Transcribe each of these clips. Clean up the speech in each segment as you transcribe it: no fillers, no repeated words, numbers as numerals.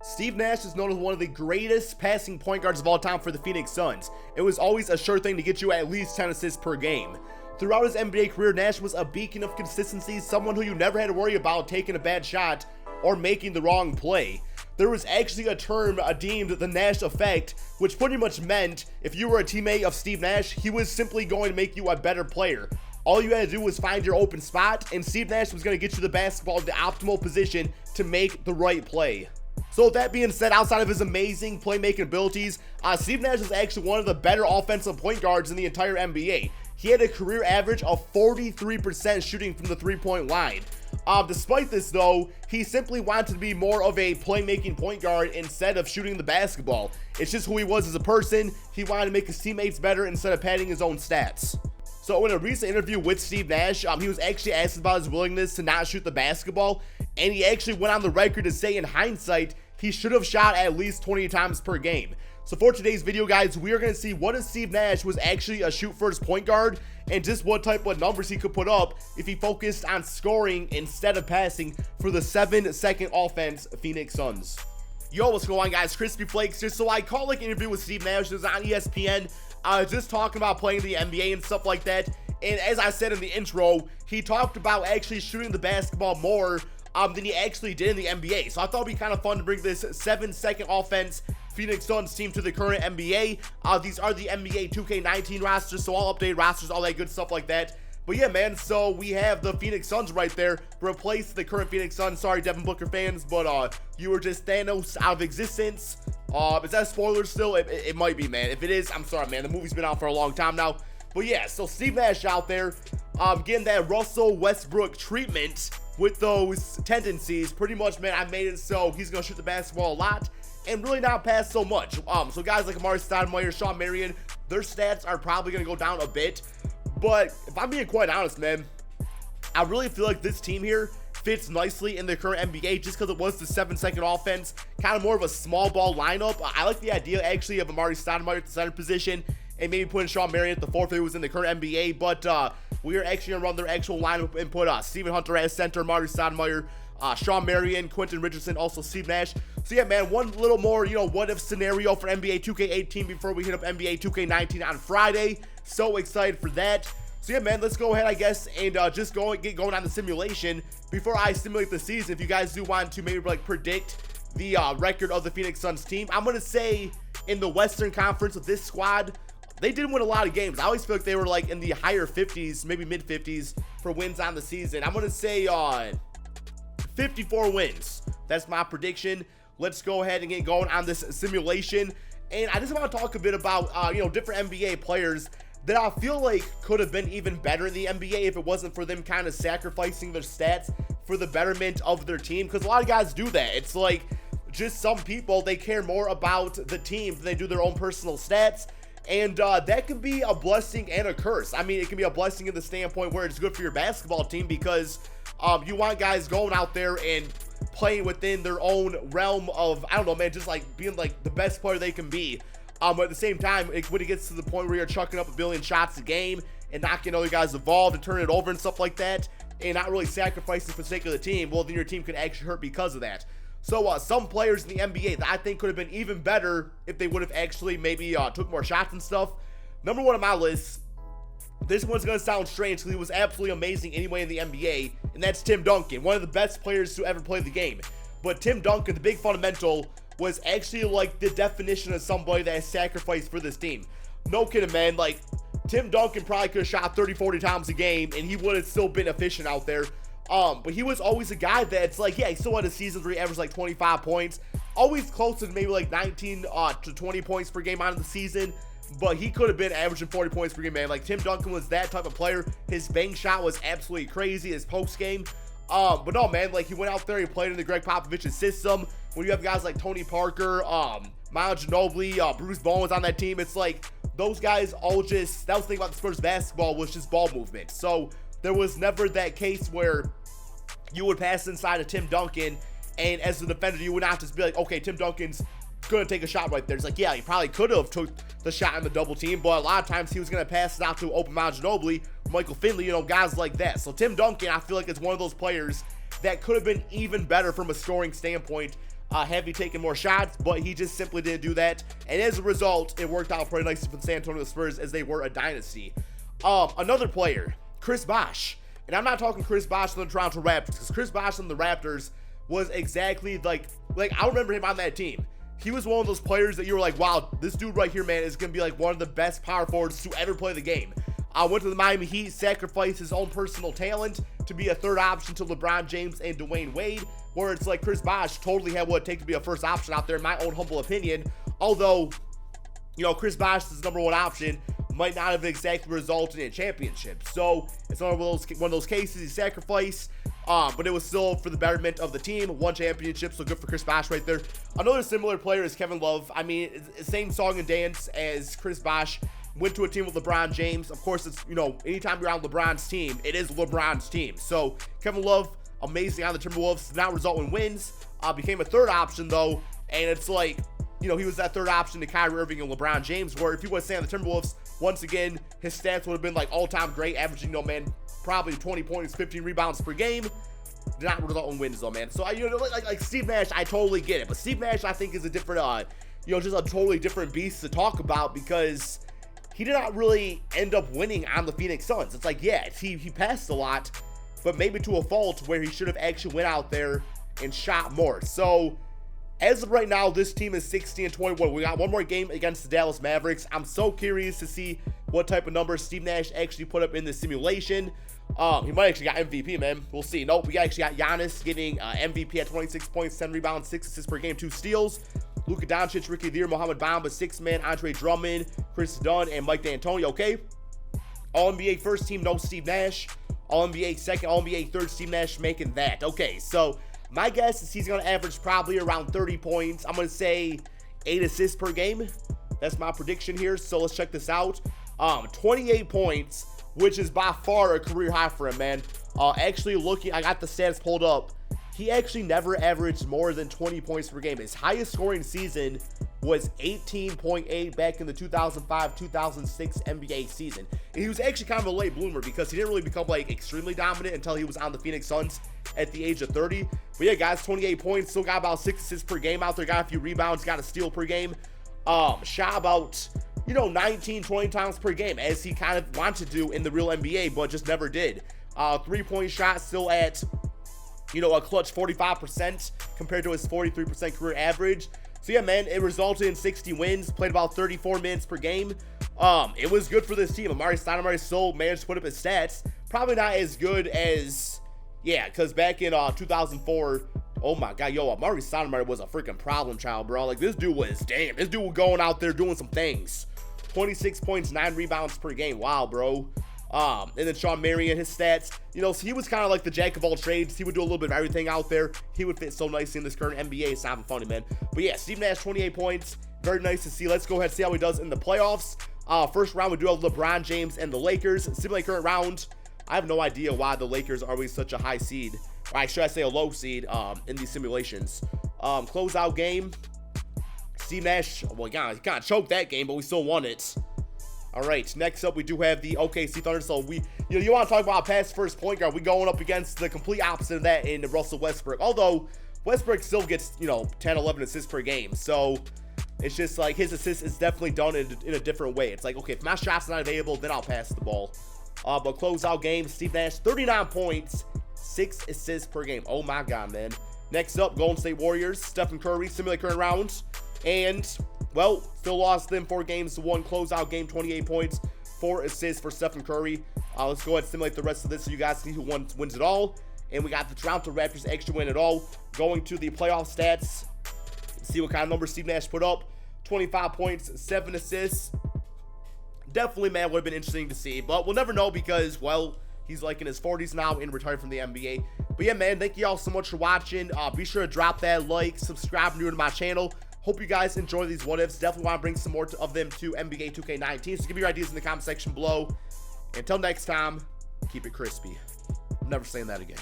Steve Nash is known as one of the greatest passing point guards of all time for the Phoenix Suns. It was always a sure thing to get you at least 10 assists per game. Throughout his NBA career, Nash was a beacon of consistency, someone who you never had to worry about taking a bad shot or making the wrong play. There was actually a term deemed the Nash effect, which pretty much meant if you were a teammate of Steve Nash, he was simply going to make you a better player. All you had to do was find your open spot, and Steve Nash was going to get you the basketball in the optimal position to make the right play. So with that being said, outside of his amazing playmaking abilities, Steve Nash is actually one of the better offensive point guards in the entire NBA. He had a career average of 43% shooting from the three-point line. Despite this though, he simply wanted to be more of a playmaking point guard instead of shooting the basketball. It's just who he was as a person. He wanted to make his teammates better instead of padding his own stats. So in a recent interview with Steve Nash, he was actually asked about his willingness to not shoot the basketball, and he actually went on the record to say in hindsight, he should have shot at least 20 times per game. So for today's video, guys, we are going to see what if Steve Nash was actually a shoot-first point guard and just what type of numbers he could put up if he focused on scoring instead of passing for the 7-second offense Phoenix Suns. Yo, what's going on, guys? KrispyFlakes here. So I caught like an interview with Steve Nash. It was on ESPN, just talking about playing the NBA and stuff like that. And as I said in the intro, he talked about actually shooting the basketball more than he actually did in the NBA. So I thought it'd be kind of fun to bring this 7-second offense Phoenix Suns team to the current NBA. These are the NBA 2K19 rosters, so all updated rosters, all that good stuff like that. But yeah, man, so we have the Phoenix Suns right there, replace the current Phoenix Suns. Sorry, Devin Booker fans, but you were just Thanos out of existence. Is that a spoiler still? It might be, man. If it is, I'm sorry, man. The movie's been out for a long time now. But yeah, so Steve Nash out there, getting that Russell Westbrook treatment with those tendencies. Pretty much, man, I made it so he's going to shoot the basketball a lot and really not pass so much. So guys like Amari Stoudemire, Shawn Marion, their stats are probably going to go down a bit. But if I'm being quite honest, man, I really feel like this team here fits nicely in the current NBA just because it was the 7-second offense, kind of more of a small ball lineup. I like the idea actually of Amari Stoudemire at the center position and maybe putting Shawn Marion at the fourth if he was in the current NBA. But we are actually going to run their actual lineup and put Stephen Hunter as center, Amari Stoudemire, Shawn Marion, Quentin Richardson, also Steve Nash. So yeah, man, one little more, what if scenario for NBA 2K18 before we hit up NBA 2K19 on Friday. So excited for that. So yeah, man, let's go ahead, I guess, and just get going on the simulation. Before I simulate the season, if you guys do want to maybe like predict the record of the Phoenix Suns team, I'm going to say in the Western Conference with this squad, they did win a lot of games. I always feel like they were like in the higher 50s, maybe mid 50s for wins on the season. I'm going to say 54 wins. That's my prediction. Let's go ahead and get going on this simulation. And I just want to talk a bit about, different NBA players that I feel like could have been even better in the NBA if it wasn't for them kind of sacrificing their stats for the betterment of their team. Because a lot of guys do that. It's like just some people, they care more about the team than they do their own personal stats. And that can be a blessing and a curse. I mean, it can be a blessing in the standpoint where it's good for your basketball team because you want guys going out there and playing within their own realm of, I don't know, man, just like being like the best player they can be. But at the same time, when it gets to the point where you're chucking up a billion shots a game and not getting other guys involved and turning it over and stuff like that, and not really sacrificing for the sake of the team, well, then your team can actually hurt because of that. So some players in the NBA that I think could have been even better if they would have actually maybe took more shots and stuff. Number one on my list, this one's going to sound strange because he was absolutely amazing anyway in the NBA, and that's Tim Duncan, one of the best players to ever play the game. But Tim Duncan, the big fundamental, was actually like the definition of somebody that has sacrificed for this team. No kidding, man. Like, Tim Duncan probably could have shot 30-40 times a game, and he would have still been efficient out there. But he was always a guy that's like, yeah, he still had a season where he averaged like 25 points, always close to maybe like 19 to 20 points per game out of the season, but he could have been averaging 40 points per game, man. Like, Tim Duncan was that type of player. His bang shot was absolutely crazy, his post game. But no, man, like, he went out there, he played in the Greg Popovich's system. When you have guys like Tony Parker, Miles Ginobili, Bruce Bowen was on that team, it's like those guys all just, that was the thing about the Spurs basketball, was just ball movement. So there was never that case where you would pass inside of Tim Duncan, and as a defender, you would not just be like, okay, Tim Duncan's going to take a shot right there. It's like, yeah, he probably could have took the shot in the double team, but a lot of times he was going to pass it out to open Miles Ginobili, Michael Finley, guys like that. So Tim Duncan, I feel like it's one of those players that could have been even better from a scoring standpoint having taken more shots, but he just simply didn't do that. And as a result, it worked out pretty nicely for the San Antonio Spurs as they were a dynasty. Another player, Chris Bosh. And I'm not talking Chris Bosh on the Toronto Raptors, because Chris Bosh on the Raptors was exactly like I remember him on that team. He was one of those players that you were like, wow, this dude right here, man, is going to be like one of the best power forwards to ever play the game. Went to the Miami Heat, sacrificed his own personal talent to be a third option to LeBron James and Dwayne Wade, where it's like Chris Bosh totally had what it takes to be a first option out there, in my own humble opinion. Although, you know, Chris Bosh's number one option might not have exactly resulted in a championship. So it's one of those cases he sacrificed, but it was still for the betterment of the team. One championship, so good for Chris Bosh right there. Another similar player is Kevin Love. I mean, same song and dance as Chris Bosh. Went to a team with LeBron James. Of course, it's, you know, anytime you're on LeBron's team, it is LeBron's team. So Kevin Love, amazing on the Timberwolves, did not result in wins. Became a third option though, and it's like, you know, he was that third option to Kyrie Irving and LeBron James, where if he was staying on the Timberwolves, once again, his stats would have been like all-time great, averaging, you know, man, probably 20 points, 15 rebounds per game. Did not result in wins though, man. So, you know, like Steve Nash, I totally get it. But Steve Nash, I think, is a different, you know, just a totally different beast to talk about, because he did not really end up winning on the Phoenix Suns. It's like, yeah, he passed a lot, but maybe to a fault where he should have actually went out there and shot more. So, as of right now, this team is 16-21. We got one more game against the Dallas Mavericks. I'm so curious to see what type of numbers Steve Nash actually put up in the simulation. He might actually got MVP, man. We'll see. Nope, we actually got Giannis getting MVP at 26 points, 10 rebounds, 6 assists per game, 2 steals. Luka Doncic, Rookie of the Year, Mohamed Bamba, 6-man, Andre Drummond, Chris Dunn, and Mike D'Antoni. Okay. All-NBA first team, no Steve Nash. All-NBA second, All-NBA third, Steve Nash making that. Okay, so my guess is he's going to average probably around 30 points. I'm going to say 8 assists per game. That's my prediction here. So let's check this out. 28 points, which is by far a career high for him, man. Actually looking, I got the stats pulled up. He actually never averaged more than 20 points per game. His highest scoring season was 18.8 back in the 2005-2006 NBA season. And he was actually kind of a late bloomer because he didn't really become like extremely dominant until he was on the Phoenix Suns at the age of 30. But yeah, guys, 28 points, still got about 6 assists per game out there, got a few rebounds, got a steal per game. Shot about, you know, 19, 20 times per game, as he kind of wanted to do in the real NBA, but just never did. 3-point shot still at, you know, a clutch 45% compared to his 43% career average. So yeah, man, it resulted in 60 wins, played about 34 minutes per game. It was good for this team. Amari Stoudemire still managed to put up his stats. Probably not as good as, yeah, because back in 2004, oh my God, yo, Amari Stoudemire was a freaking problem child, bro. Like, this dude was, damn, this dude was going out there doing some things. 26 points, 9 rebounds per game. Wow, bro. And then Sean Marion, his stats, you know, so he was kind of like the jack of all trades. He would do a little bit of everything out there. He would fit so nicely in this current NBA. It's not even funny, man. But yeah, Steve Nash, 28 points. Very nice to see. Let's go ahead and see how he does in the playoffs. First round, we do have LeBron James and the Lakers. Simulate current round. I have no idea why the Lakers are always such a high seed. Or should I say a low seed in these simulations. Closeout game. Steve Nash, well, he kind of choked that game, but we still won it. All right, next up, we do have the OKC Thunder. So you want to talk about past first point guard? We going up against the complete opposite of that in Russell Westbrook. Although Westbrook still gets, you know, 10, 11 assists per game. So it's just like his assist is definitely done in a different way. It's like, okay, if my shot's not available, then I'll pass the ball. But closeout game, Steve Nash, 39 points, 6 assists per game. Oh my God, man. Next up, Golden State Warriors, Stephen Curry, simulate current round. And, well, still lost them 4 games to 1. Closeout game, 28 points, 4 assists for Stephen Curry. Let's go ahead and simulate the rest of this so you guys see who wins it all. And we got the Toronto Raptors extra win it all. Going to the playoff stats. See what kind of numbers Steve Nash put up. 25 points, 7 assists. Definitely, man, would have been interesting to see. But we'll never know because, well, he's like in his 40s now and retired from the NBA. But yeah, man, thank you all so much for watching. Be sure to drop that like, subscribe, new to my channel. Hope you guys enjoy these what-ifs. Definitely want to bring some more of them to NBA 2K19. So give me your ideas in the comment section below. Until next time, keep it crispy. I'm never saying that again.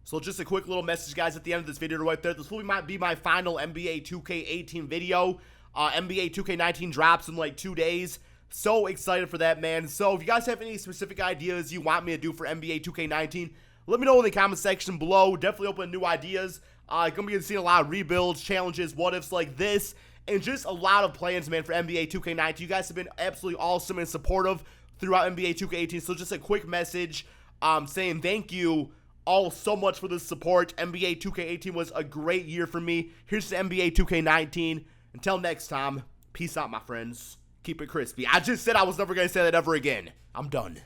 So just a quick little message, guys, at the end of this video right there. This will be my final NBA 2K18 video. NBA 2K19 drops in like 2 days. So excited for that, man. So if you guys have any specific ideas you want me to do for NBA 2K19, let me know in the comment section below. Definitely open new ideas. Gonna be seeing a lot of rebuilds, challenges, what ifs like this, and just a lot of plans, man, for NBA 2K19. You guys have been absolutely awesome and supportive throughout NBA 2K18. So just a quick message saying thank you all so much for the support. NBA 2K18 was a great year for me. Here's the NBA 2K19. Until next time, peace out, my friends. Keep it crispy. I just said I was never going to say that ever again. I'm done.